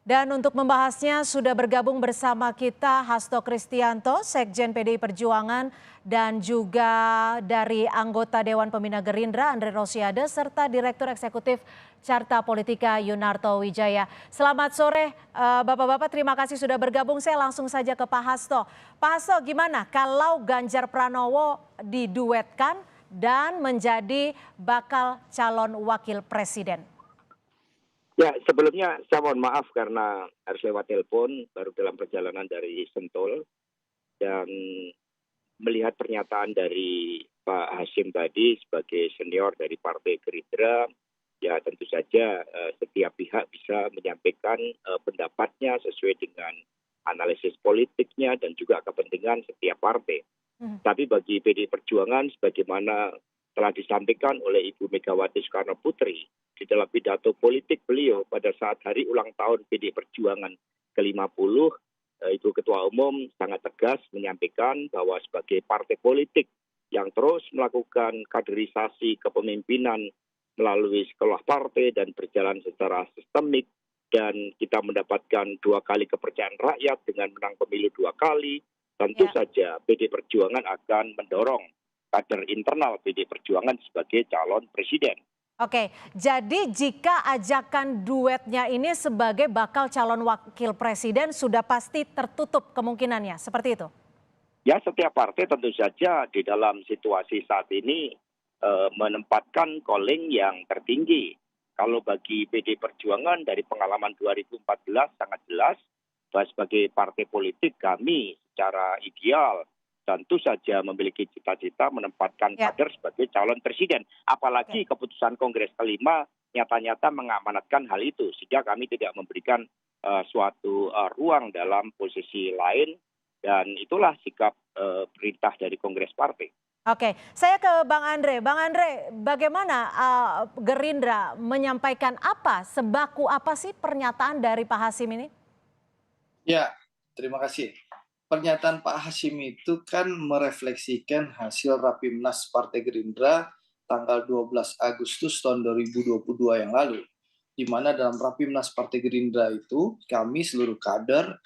Dan untuk membahasnya sudah bergabung bersama kita Hasto Kristianto, Sekjen PDI Perjuangan, dan juga dari anggota Dewan Pembina Gerindra Andre Rosiade, serta Direktur Eksekutif Carta Politika Yunarto Wijaya. Selamat sore Bapak-Bapak, terima kasih sudah bergabung. Saya langsung saja ke Pak Hasto. Pak Hasto, gimana kalau Ganjar Pranowo diduetkan dan menjadi bakal calon wakil presiden? Ya, sebelumnya saya mohon maaf karena harus lewat telepon, baru dalam perjalanan dari Sentul, dan melihat pernyataan dari Pak Hasyim tadi sebagai senior dari Partai Gerindra, ya tentu saja setiap pihak bisa menyampaikan pendapatnya sesuai dengan analisis politiknya dan juga kepentingan setiap partai. Tapi bagi PDI Perjuangan, sebagaimana telah disampaikan oleh Ibu Megawati Soekarno Putri di dalam pidato politik beliau pada saat hari ulang tahun PDI Perjuangan ke-50, Ibu Ketua Umum sangat tegas menyampaikan bahwa sebagai partai politik yang terus melakukan kaderisasi kepemimpinan melalui sekolah partai dan berjalan secara sistemik, dan kita mendapatkan 2 kali kepercayaan rakyat dengan menang pemilu 2 kali, tentu saja PDI Perjuangan akan mendorong kader internal PDI Perjuangan sebagai calon presiden. Oke, jadi jika ajakan duetnya ini sebagai bakal calon wakil presiden sudah pasti tertutup kemungkinannya, seperti itu? Ya, setiap partai tentu saja di dalam situasi saat ini menempatkan calling yang tertinggi. Kalau bagi PDI Perjuangan dari pengalaman 2014 sangat jelas bahwa sebagai partai politik kami secara ideal tentu saja memiliki cita-cita menempatkan kader sebagai calon presiden. Apalagi keputusan Kongres kelima nyata-nyata mengamanatkan hal itu. Sehingga kami tidak memberikan suatu ruang dalam posisi lain. Dan itulah sikap perintah dari Kongres Partai. Oke, saya ke Bang Andre. Bang Andre, bagaimana Gerindra menyampaikan apa, sebaku apa sih pernyataan dari Pak Hasyim ini? Ya, terima kasih. Pernyataan Pak Hasyim itu kan merefleksikan hasil Rapimnas Partai Gerindra tanggal 12 Agustus tahun 2022 yang lalu. Di mana dalam Rapimnas Partai Gerindra itu kami seluruh kader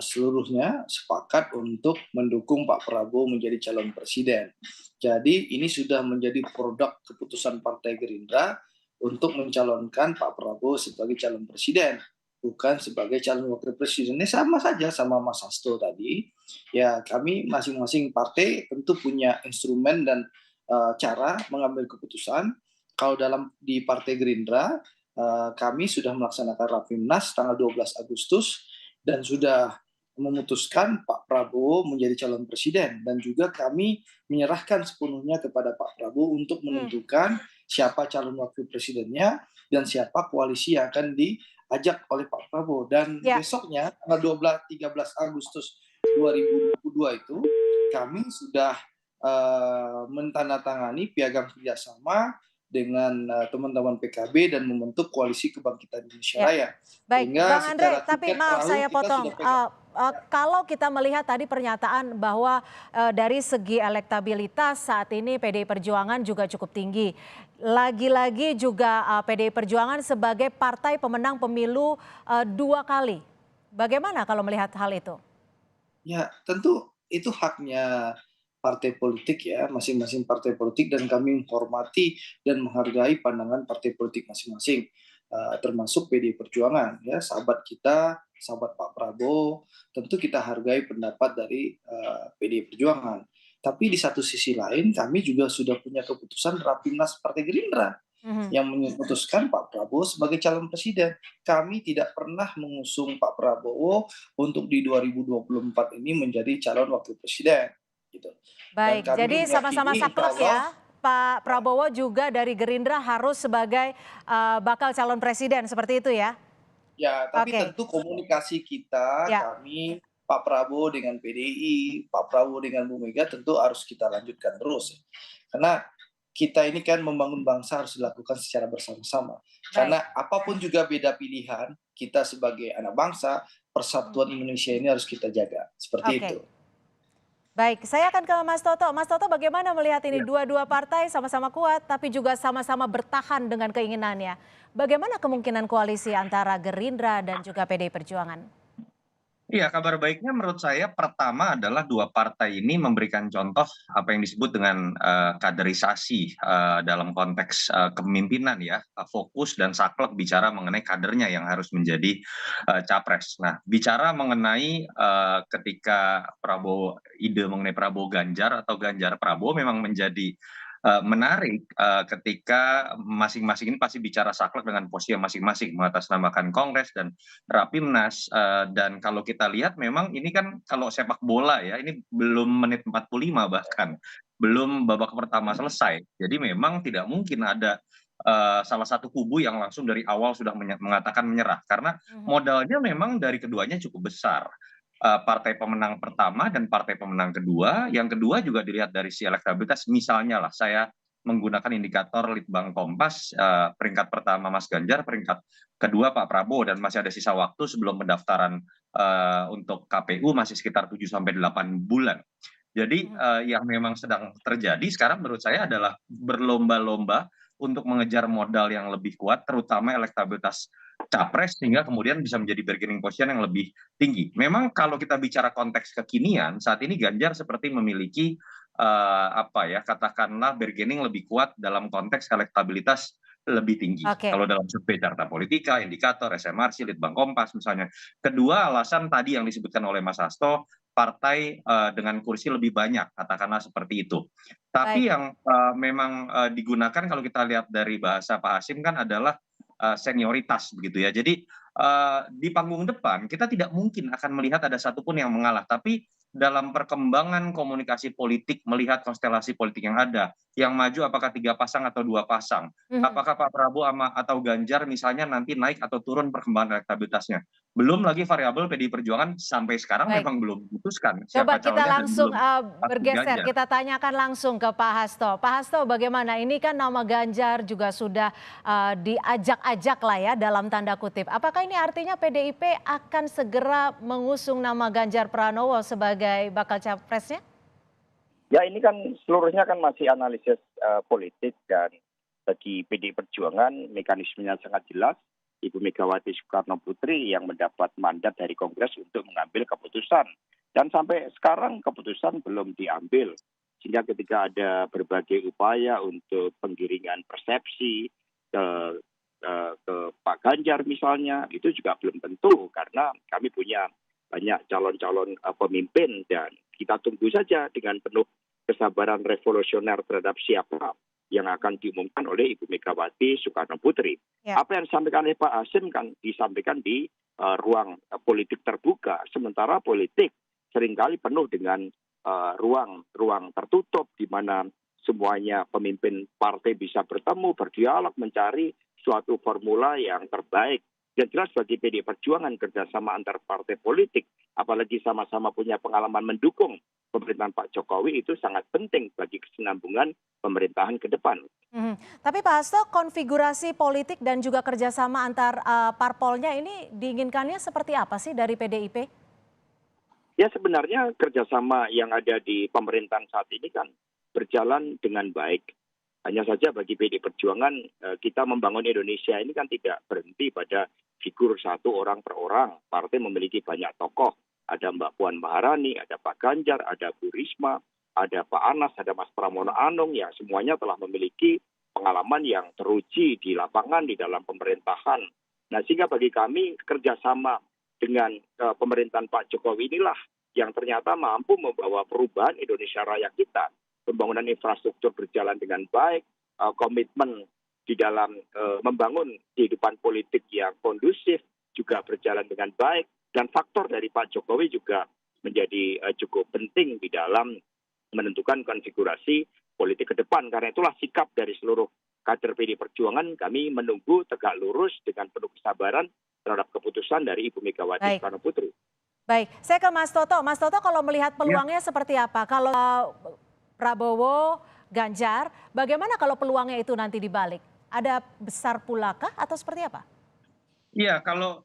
seluruhnya sepakat untuk mendukung Pak Prabowo menjadi calon presiden. Jadi ini sudah menjadi produk keputusan Partai Gerindra untuk mencalonkan Pak Prabowo sebagai calon presiden, bukan sebagai calon wakil presiden. Ini sama saja sama Mas Hasto tadi. Ya, kami masing-masing partai tentu punya instrumen dan cara mengambil keputusan. Kalau di Partai Gerindra, kami sudah melaksanakan Rapimnas tanggal 12 Agustus dan sudah memutuskan Pak Prabowo menjadi calon presiden, dan juga kami menyerahkan sepenuhnya kepada Pak Prabowo untuk menentukan siapa calon wakil presidennya dan siapa koalisi yang akan diajak oleh Pak Prabowo. Dan besoknya tanggal 13 Agustus 2022 itu kami sudah mentandatangani piagam kerjasama dengan teman-teman PKB dan membentuk Koalisi Kebangkitan Indonesia Raya. Baik, Bang Andre, tapi maaf saya potong. Kalau kita melihat tadi pernyataan bahwa dari segi elektabilitas saat ini PDI Perjuangan juga cukup tinggi. Lagi-lagi juga PDI Perjuangan sebagai partai pemenang pemilu 2 kali. Bagaimana kalau melihat hal itu? Ya, tentu itu haknya partai politik ya, masing-masing partai politik, dan kami menghormati dan menghargai pandangan partai politik masing-masing, termasuk PDI Perjuangan ya, sahabat kita, sahabat Pak Prabowo, tentu kita hargai pendapat dari PDI Perjuangan. Tapi di satu sisi lain kami juga sudah punya keputusan Rapimnas Partai Gerindra yang memutuskan Pak Prabowo sebagai calon presiden. Kami tidak pernah mengusung Pak Prabowo untuk di 2024 ini menjadi calon wakil presiden. Gitu. Baik, jadi sama-sama saklek ya, Pak Prabowo juga dari Gerindra harus sebagai bakal calon presiden, seperti itu ya? Ya, tapi tentu komunikasi kita, kami, Pak Prabowo dengan PDI, Pak Prabowo dengan Bu Mega tentu harus kita lanjutkan terus. Karena kita ini kan membangun bangsa harus dilakukan secara bersama-sama. Karena apapun juga beda pilihan, kita sebagai anak bangsa, persatuan Indonesia ini harus kita jaga. Seperti itu. Baik, saya akan ke Mas Toto. Mas Toto, bagaimana melihat ini dua-dua partai sama-sama kuat tapi juga sama-sama bertahan dengan keinginannya. Bagaimana kemungkinan koalisi antara Gerindra dan juga PDI Perjuangan? Iya, kabar baiknya menurut saya pertama adalah dua partai ini memberikan contoh apa yang disebut dengan kaderisasi dalam konteks kepemimpinan ya, fokus dan saklek bicara mengenai kadernya yang harus menjadi capres. Nah, bicara mengenai ketika ide mengenai Prabowo Ganjar atau Ganjar Prabowo memang menjadi menarik ketika masing-masing ini pasti bicara saklek dengan posisi masing-masing, mengatasnamakan Kongres dan Rapimnas, dan kalau kita lihat memang ini kan kalau sepak bola ya, ini belum menit 45 bahkan, belum babak pertama selesai. Jadi memang tidak mungkin ada salah satu kubu yang langsung dari awal sudah mengatakan menyerah, karena modalnya memang dari keduanya cukup besar. Partai pemenang pertama dan partai pemenang kedua, yang kedua juga dilihat dari si elektabilitas, misalnya lah saya menggunakan indikator Litbang Kompas, peringkat pertama Mas Ganjar, peringkat kedua Pak Prabowo, dan masih ada sisa waktu sebelum pendaftaran untuk KPU masih sekitar 7 sampai 8 bulan. Jadi yang memang sedang terjadi sekarang menurut saya adalah berlomba-lomba untuk mengejar modal yang lebih kuat, terutama elektabilitas capres, sehingga kemudian bisa menjadi bargaining position yang lebih tinggi. Memang kalau kita bicara konteks kekinian, saat ini Ganjar seperti memiliki apa ya, katakanlah bargaining lebih kuat dalam konteks elektabilitas lebih tinggi. Oke, Kalau dalam survei Carta Politika, indikator, SMRC, Litbang Kompas misalnya. Kedua, alasan tadi yang disebutkan oleh Mas Hasto, partai dengan kursi lebih banyak, katakanlah seperti itu. baik. Tapi yang memang digunakan kalau kita lihat dari bahasa Pak Hasim kan adalah senioritas begitu ya. Jadi di panggung depan kita tidak mungkin akan melihat ada satupun yang mengalah, tapi dalam perkembangan komunikasi politik, melihat konstelasi politik yang ada, yang maju apakah 3 pasang atau 2 pasang, Mhm. apakah Pak Prabowo atau Ganjar misalnya nanti naik atau turun perkembangan elektabilitasnya. Belum lagi variabel PDI Perjuangan sampai sekarang Baik. memang belum diputuskan Coba siapa kita calonnya dan langsung belum pasti bergeser, Ganjar. kita tanyakan langsung ke Pak Hasto. Pak Hasto, bagaimana? Ini kan nama Ganjar juga sudah diajak-ajak lah ya dalam tanda kutip. Apakah ini artinya PDIP akan segera mengusung nama Ganjar Pranowo sebagai bakal capresnya? Ya ini kan seluruhnya kan masih analisis politik, dan bagi PDI Perjuangan mekanismenya sangat jelas. Ibu Megawati Soekarno Putri yang mendapat mandat dari Kongres untuk mengambil keputusan. Dan sampai sekarang keputusan belum diambil. Sehingga ketika ada berbagai upaya untuk penggiringan persepsi ke, ke Pak Ganjar misalnya, itu juga belum tentu. Karena kami punya banyak calon-calon pemimpin, dan kita tunggu saja dengan penuh kesabaran revolusioner terhadap siapa yang akan diumumkan oleh Ibu Megawati Soekarno Putri. Ya. Apa yang disampaikan oleh Pak Hasim kan disampaikan di ruang politik terbuka, sementara politik seringkali penuh dengan ruang tertutup di mana semuanya pemimpin partai bisa bertemu, berdialog, mencari suatu formula yang terbaik. Yang jelas bagi PDI Perjuangan, kerjasama antar partai politik, apalagi sama-sama punya pengalaman mendukung pemerintahan Pak Jokowi, itu sangat penting bagi kesinambungan pemerintahan ke depan. Tapi Pak Hasto, konfigurasi politik dan juga kerjasama antar parpolnya ini diinginkannya seperti apa sih dari PDIP? Ya sebenarnya kerjasama yang ada di pemerintahan saat ini kan berjalan dengan baik. Hanya saja bagi PDI Perjuangan, kita membangun Indonesia ini kan tidak berhenti pada figur satu orang per orang. Partai memiliki banyak tokoh. Ada Mbak Puan Maharani, ada Pak Ganjar, ada Bu Risma, ada Pak Anas, ada Mas Pramono Anung, yang semuanya telah memiliki pengalaman yang teruji di lapangan, di dalam pemerintahan. Nah, sehingga bagi kami kerjasama dengan pemerintahan Pak Jokowi inilah yang ternyata mampu membawa perubahan Indonesia Raya kita. Pembangunan infrastruktur berjalan dengan baik, komitmen di dalam membangun kehidupan politik yang kondusif juga berjalan dengan baik, dan faktor dari Pak Jokowi juga menjadi cukup penting di dalam menentukan konfigurasi politik ke depan. Karena itulah sikap dari seluruh kader PDI Perjuangan, kami menunggu tegak lurus dengan penuh kesabaran terhadap keputusan dari Ibu Megawati Soekarno Putri. Baik, saya ke Mas Toto. Mas Toto, kalau melihat peluangnya seperti apa? Kalau Prabowo, Ganjar, bagaimana kalau peluangnya itu nanti dibalik? Ada besar pulakah atau seperti apa? Iya, kalau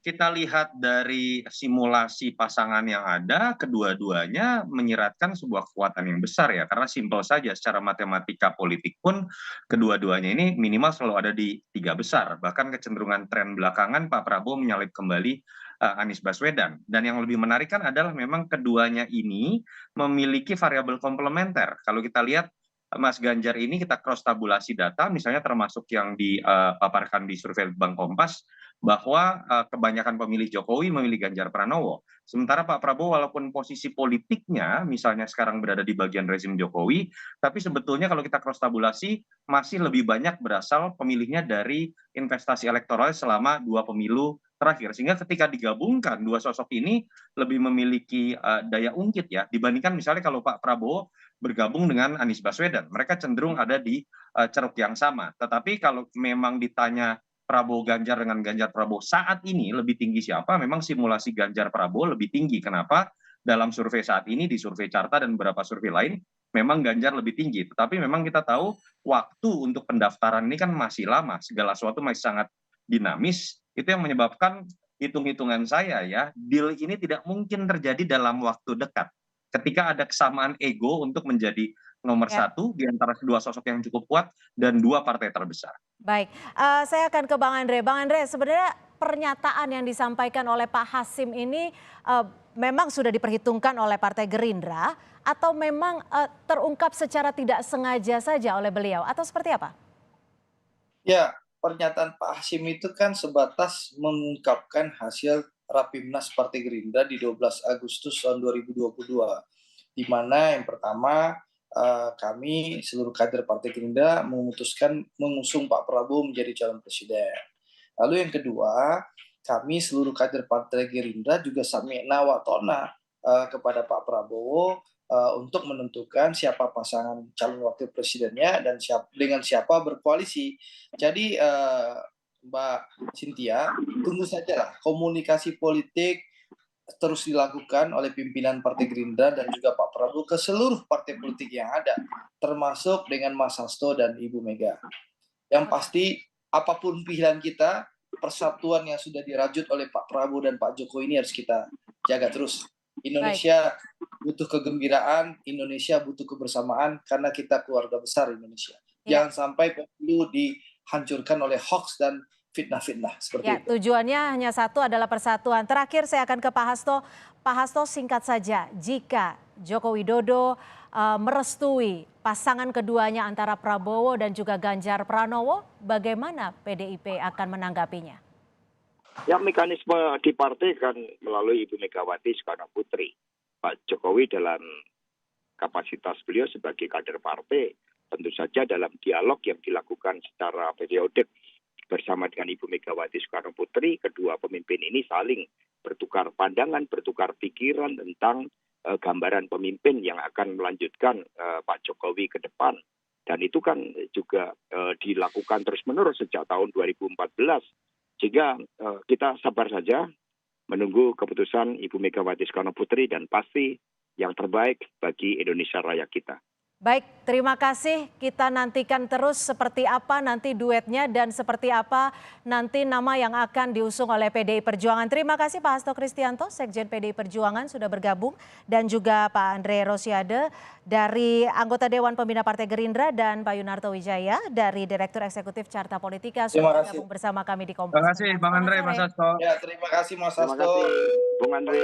kita lihat dari simulasi pasangan yang ada, kedua-duanya menyiratkan sebuah kekuatan yang besar ya, karena simpel saja secara matematika politik pun kedua-duanya ini minimal selalu ada di 3 besar. Bahkan kecenderungan tren belakangan Pak Prabowo menyalip kembali Anies Baswedan. Dan yang lebih menarik kan adalah memang keduanya ini memiliki variabel komplementer. Kalau kita lihat Mas Ganjar ini kita cross tabulasi data, misalnya termasuk yang dipaparkan di survei Bank Kompas, bahwa kebanyakan pemilih Jokowi memilih Ganjar Pranowo. Sementara Pak Prabowo walaupun posisi politiknya misalnya sekarang berada di bagian rezim Jokowi, tapi sebetulnya kalau kita cross tabulasi masih lebih banyak berasal pemilihnya dari investasi elektoral selama 2 pemilu terakhir. Sehingga ketika digabungkan dua sosok ini lebih memiliki daya ungkit ya dibandingkan misalnya kalau Pak Prabowo bergabung dengan Anies Baswedan. Mereka cenderung ada di ceruk yang sama. Tetapi kalau memang ditanya Prabowo Ganjar dengan Ganjar Prabowo saat ini lebih tinggi siapa? Memang simulasi Ganjar Prabowo lebih tinggi. Kenapa? Dalam survei saat ini, di survei Carta dan beberapa survei lain, memang Ganjar lebih tinggi. Tetapi memang kita tahu waktu untuk pendaftaran ini kan masih lama. Segala sesuatu masih sangat dinamis. Itu yang menyebabkan hitung-hitungan saya ya, deal ini tidak mungkin terjadi dalam waktu dekat. Ketika ada kesamaan ego untuk menjadi nomor Ya. satu di antara kedua sosok yang cukup kuat dan 2 partai terbesar. Baik, saya akan ke Bang Andre. Bang Andre, sebenarnya pernyataan yang disampaikan oleh Pak Hasim ini memang sudah diperhitungkan oleh Partai Gerindra atau memang terungkap secara tidak sengaja saja oleh beliau atau seperti apa? Ya, pernyataan Pak Hasim itu kan sebatas mengungkapkan hasil Rapimnas Partai Gerindra di 12 Agustus tahun 2022. Di mana yang pertama kami seluruh kader Partai Gerindra memutuskan mengusung Pak Prabowo menjadi calon presiden. Lalu yang kedua, kami seluruh kader Partai Gerindra juga sami'na wa ta'na kepada Pak Prabowo untuk menentukan siapa pasangan calon wakil presidennya dan dengan siapa berkoalisi. Jadi Mbak Cynthia, tunggu saja lah komunikasi politik terus dilakukan oleh pimpinan Partai Gerindra dan juga Pak Prabowo ke seluruh partai politik yang ada, termasuk dengan Mas Hasto dan Ibu Mega. Yang pasti apapun pilihan kita, persatuan yang sudah dirajut oleh Pak Prabowo dan Pak Jokowi ini harus kita jaga terus. Indonesia butuh kegembiraan, Indonesia butuh kebersamaan karena kita keluarga besar Indonesia. Ya. Jangan sampai pemilu dihancurkan oleh hoax dan fitnah-fitnah seperti Ya, itu. tujuannya hanya satu adalah persatuan. Terakhir saya akan ke Pak Hasto. Pak Hasto, singkat saja, jika Joko Widodo merestui pasangan keduanya antara Prabowo dan juga Ganjar Pranowo, bagaimana PDIP akan menanggapinya? Ya, mekanisme di partai kan melalui Ibu Megawati Soekarno Putri. Pak Jokowi dalam kapasitas beliau sebagai kader partai, tentu saja dalam dialog yang dilakukan secara periodik bersama dengan Ibu Megawati Soekarno Putri, kedua pemimpin ini saling bertukar pandangan, bertukar pikiran tentang gambaran pemimpin yang akan melanjutkan Pak Jokowi ke depan. Dan itu kan juga dilakukan terus-menerus sejak tahun 2014. Sehingga kita sabar saja menunggu keputusan Ibu Megawati Soekarno Putri dan pasti yang terbaik bagi Indonesia Raya kita. Baik, terima kasih. Kita nantikan terus seperti apa nanti duetnya dan seperti apa nanti nama yang akan diusung oleh PDI Perjuangan. Terima kasih Pak Hasto Kristianto, Sekjen PDI Perjuangan sudah bergabung. Dan juga Pak Andre Rosiade dari anggota Dewan Pembina Partai Gerindra dan Pak Yunarto Wijaya dari Direktur Eksekutif Carta Politika sudah bergabung bersama kami di Kompas. Terima kasih Bang Andre, Mas Hasto. Ya, terima kasih Mas Terima Hasto. kasih Bung Andre.